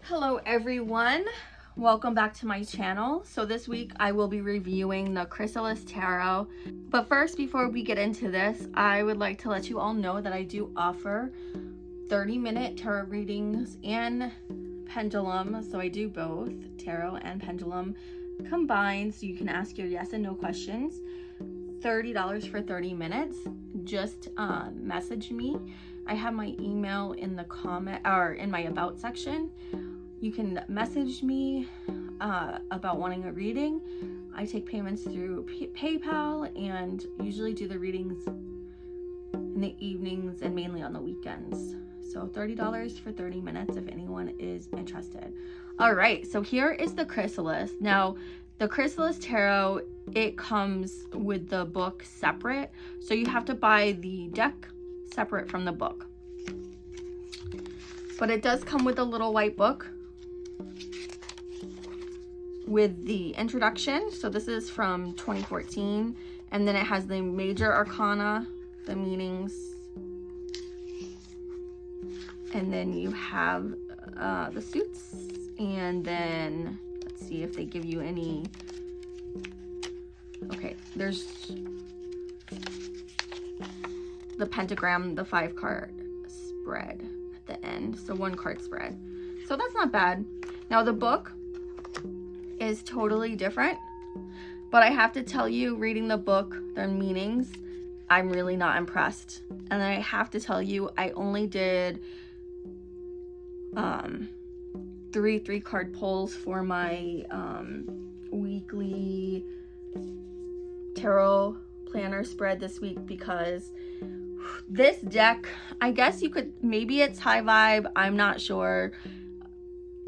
Hello everyone, welcome back to my channel. So this week I will be reviewing the Chrysalis Tarot. But first, before we get into this, I would like to let you all know that I do offer 30-minute tarot readings and pendulum. So I do both tarot and pendulum combined, so you can ask your yes and no questions. $30 for 30 minutes. Just message me. I have my email in the comment or in my about section. You can message me about wanting a reading. I take payments through PayPal and usually do the readings in the evenings and mainly on the weekends. So $30 for 30 minutes if anyone is interested. All right, so here is the Chrysalis. Now, the Chrysalis Tarot, it comes with the book separate. So you have to buy the deck separate from the book. But it does come with a little white book with the introduction. So this is from 2014. And then it has the major arcana, the meanings. And then you have the suits. And then let's see if they give you any. Okay, there's the pentagram, the 5-card spread at the end. So 1-card spread. So that's not bad. Now the book is totally different, but I have to tell you, reading the book, the meanings, I'm really not impressed. And I have to tell you, I only did 3 card pulls for my weekly tarot planner spread this week because this deck, I guess you could, maybe it's high vibe, I'm not sure.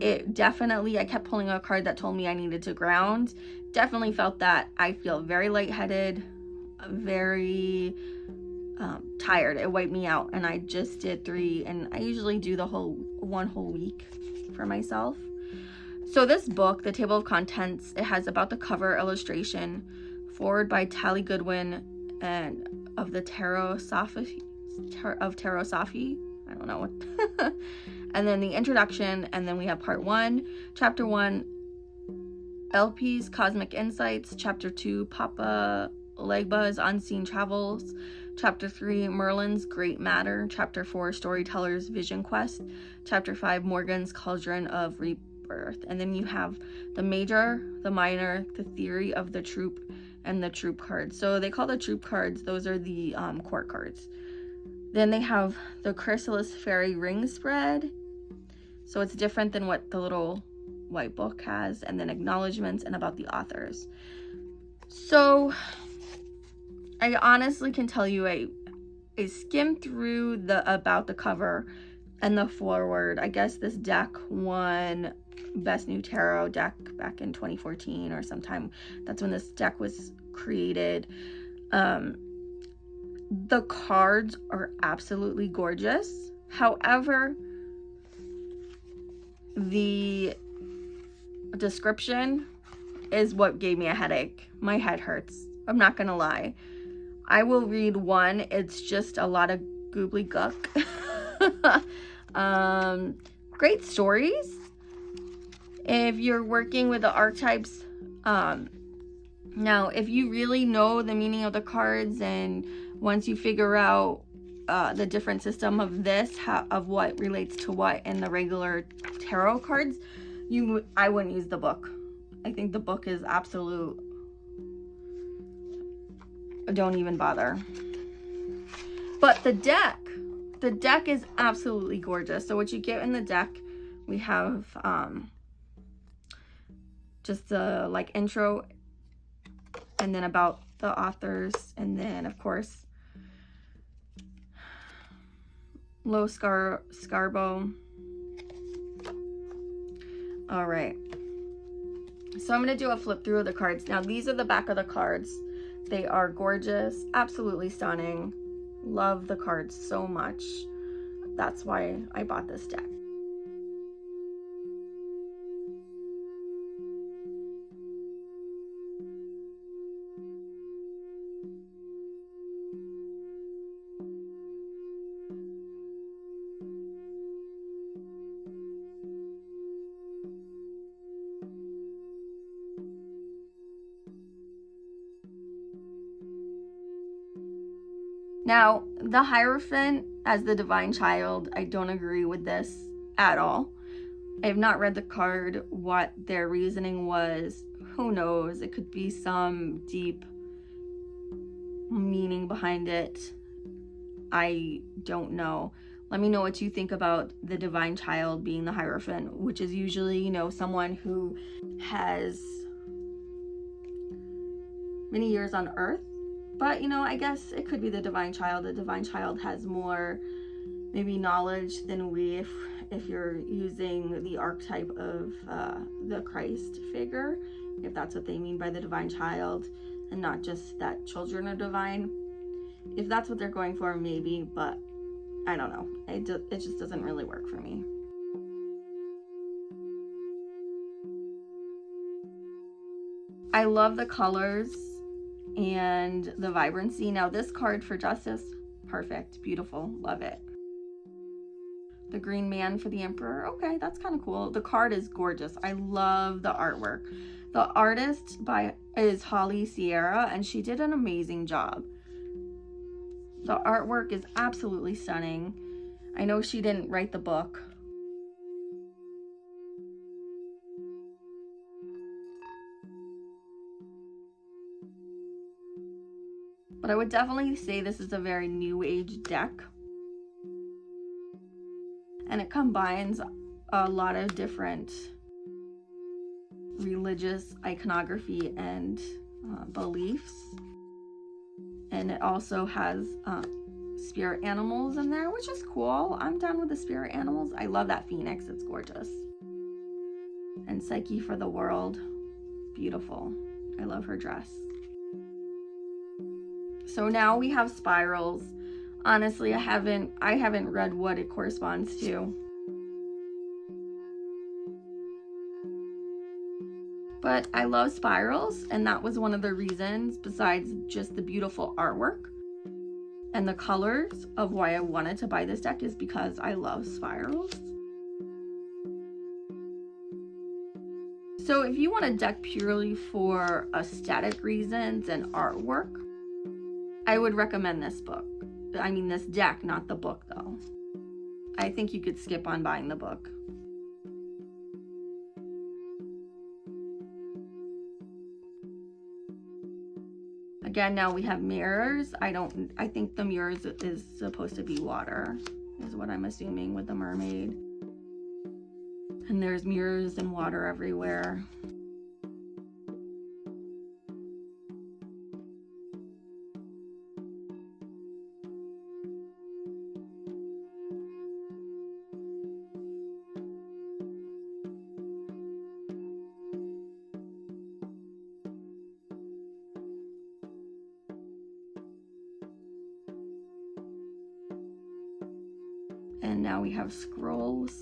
It definitely, I kept pulling a card that told me I needed to ground. Definitely felt that. I feel very lightheaded, very tired. It wiped me out, and I just did 3, and I usually do the one whole week for myself. So this book, the table of contents, it has about the cover illustration, forward by Tally Goodwin and of the Tarot Safi. I don't know what. And then the introduction, and then we have part 1, chapter 1, LP's Cosmic Insights, chapter 2, Papa Legba's Unseen Travels, chapter 3, Merlin's Great Matter, chapter 4, Storyteller's Vision Quest, chapter 5, Morgan's Cauldron of Rebirth. And then you have the major, the minor, the theory of the troop, and the troop cards. So they call the troop cards, those are the court cards. Then they have the Chrysalis Fairy Ring spread. So it's different than what the little white book has. And then acknowledgements and about the authors. So I honestly can tell you, I skimmed through about the cover and the forward. I guess this deck won Best New Tarot deck back in 2014 or sometime. That's when this deck was created. The cards are absolutely gorgeous. However, the description is what gave me a headache. My head hurts. I'm not gonna lie. I will read one. It's just a lot of gobbledygook. Great stories. If you're working with the archetypes, now if you really know the meaning of the cards, and once you figure out the different system of this, of what relates to what in the regular tarot cards, I wouldn't use the book. I think the book is absolute. Don't even bother. But the deck is absolutely gorgeous. So what you get in the deck, we have just the like intro, and then about the authors, and then of course Low Scarbo. All right, so I'm going to do a flip through of the cards. Now these are the back of the cards. They are gorgeous, absolutely stunning. Love the cards so much. That's why I bought this deck. Now, the Hierophant as the divine child, I don't agree with this at all. I have not read the card. What their reasoning was, who knows? It could be some deep meaning behind it. I don't know. Let me know what you think about the divine child being the Hierophant, which is usually, you know, someone who has many years on earth. But, you know, I guess it could be the divine child. The divine child has more maybe knowledge than we, if you're using the archetype of the Christ figure, if that's what they mean by the divine child, and not just that children are divine. If that's what they're going for, maybe, but I don't know. It just doesn't really work for me. I love the colors and the vibrancy. Now this card for Justice, perfect, beautiful, love it. The Green Man for the Emperor, okay, that's kind of cool. The card is gorgeous. I love the artwork. The artist is Holly Sierra, and she did an amazing job. The artwork is absolutely stunning. I know she didn't write the book. But I would definitely say this is a very new age deck. And it combines a lot of different religious iconography and beliefs. And it also has spirit animals in there, which is cool. I'm down with the spirit animals. I love that phoenix, it's gorgeous. And Psyche for the World, beautiful. I love her dress. So now we have spirals. Honestly, I haven't read what it corresponds to. But I love spirals, and that was one of the reasons, besides just the beautiful artwork and the colors, of why I wanted to buy this deck, is because I love spirals. So if you want a deck purely for aesthetic reasons and artwork, I would recommend this book. I mean this deck, not the book though. I think you could skip on buying the book. Again, now we have mirrors. I think the mirrors is supposed to be water, is what I'm assuming with the mermaid. And there's mirrors and water everywhere. And now we have scrolls.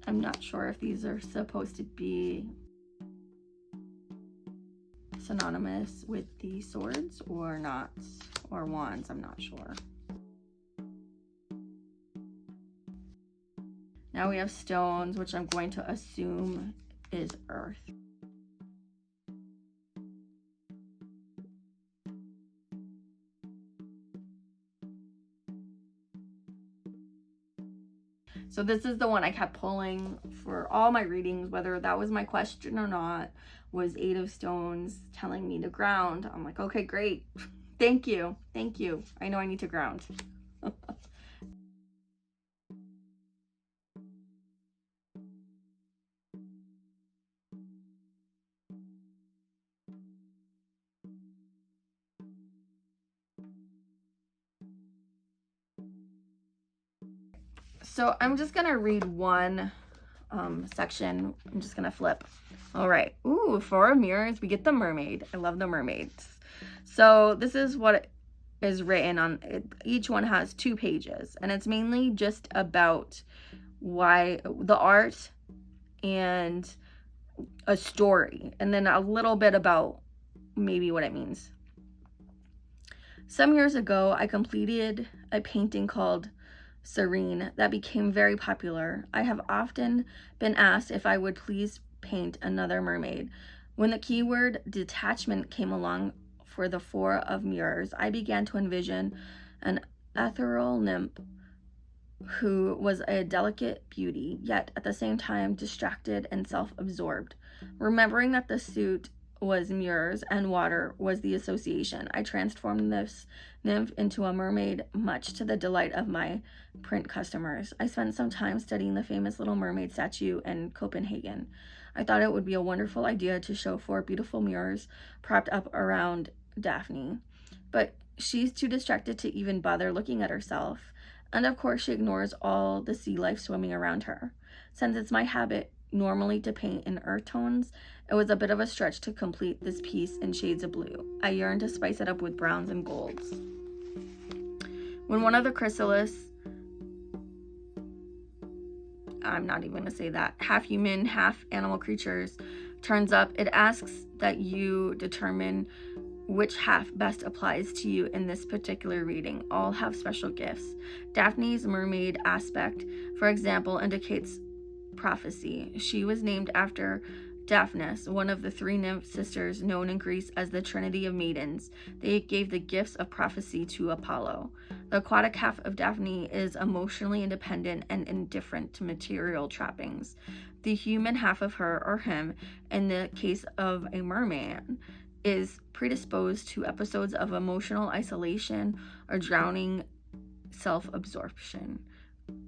I'm not sure if these are supposed to be synonymous with the swords or not, or wands, I'm not sure. Now we have stones, which I'm going to assume is earth. So this is the one I kept pulling for all my readings, whether that was my question or not, was 8 of Stones telling me to ground. I'm like, okay, great. Thank you. Thank you. I know I need to ground. So I'm just gonna read one section. I'm just gonna flip. All right. Ooh, 4 of mirrors. We get the mermaid. I love the mermaids. So this is what is written on it. Each one has 2 pages, and it's mainly just about why the art and a story, and then a little bit about maybe what it means. Some years ago, I completed a painting called Serene that became very popular. I have often been asked if I would please paint another mermaid. When the keyword detachment came along for the Four of Mirrors, I began to envision an ethereal nymph who was a delicate beauty, yet at the same time distracted and self-absorbed. Remembering that the suit was mirrors and water was the association, I transformed this nymph into a mermaid, much to the delight of my print customers. I spent some time studying the famous Little Mermaid statue in Copenhagen. I thought it would be a wonderful idea to show 4 beautiful mirrors propped up around Daphne, but she's too distracted to even bother looking at herself. And of course, she ignores all the sea life swimming around her. Since it's my habit normally to paint in earth tones, it was a bit of a stretch to complete this piece in shades of blue. I yearned to spice it up with browns and golds. When one of the Chrysalis, I'm not even going to say that, half human, half animal creatures turns up, it asks that you determine which half best applies to you in this particular reading. All have special gifts. Daphne's mermaid aspect, for example, indicates prophecy. She was named after Daphnis, one of the 3 nymph sisters known in Greece as the Trinity of Maidens. They gave the gifts of prophecy to Apollo. The aquatic half of Daphne is emotionally independent and indifferent to material trappings. The human half of her, or him, in the case of a merman, is predisposed to episodes of emotional isolation or drowning self-absorption.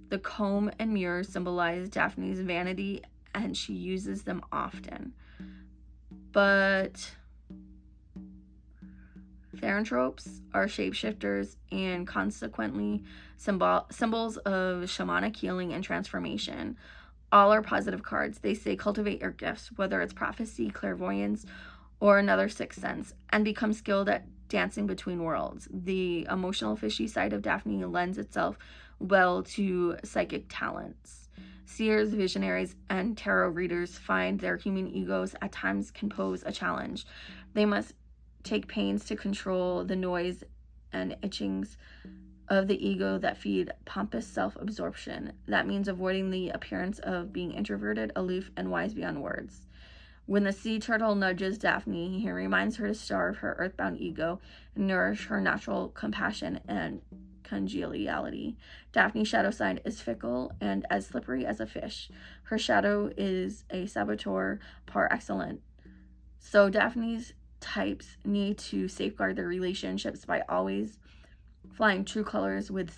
The comb and mirrors symbolize Daphne's vanity, and she uses them often. But therianthropes are shapeshifters and consequently symbols of shamanic healing and transformation. All are positive cards. They say cultivate your gifts, whether it's prophecy, clairvoyance, or another sixth sense, and become skilled at dancing between worlds. The emotional fishy side of Daphne lends itself well to psychic talents. Seers, visionaries, and tarot readers find their human egos at times can pose a challenge. They must take pains to control the noise and itchings of the ego that feed pompous self-absorption. That means avoiding the appearance of being introverted, aloof, and wise beyond words. When the sea turtle nudges Daphne, he reminds her to starve her earthbound ego and nourish her natural compassion and congeniality. Daphne's shadow sign is fickle and as slippery as a fish. Her shadow is a saboteur par excellence. So Daphne's types need to safeguard their relationships by always flying true colors with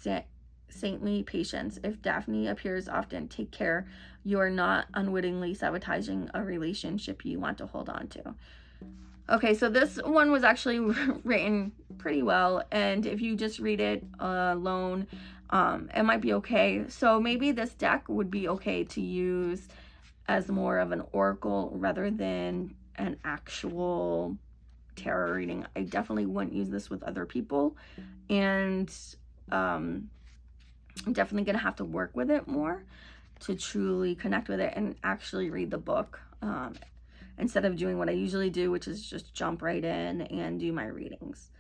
saintly patience. If Daphne appears often, take care you are not unwittingly sabotaging a relationship you want to hold on to. Okay, so this one was actually written pretty well, and if you just read it alone, it might be okay. So maybe this deck would be okay to use as more of an oracle rather than an actual tarot reading. I definitely wouldn't use this with other people, and I'm definitely gonna have to work with it more to truly connect with it and actually read the book, instead of doing what I usually do, which is just jump right in and do my readings.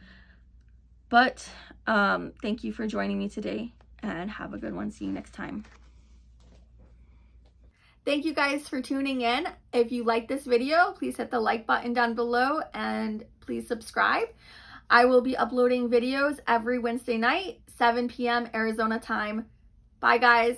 But thank you for joining me today, and have a good one. See you next time. Thank you guys for tuning in. If you like this video, please hit the like button down below and please subscribe. I will be uploading videos every Wednesday night, 7 p.m. Arizona time. Bye guys.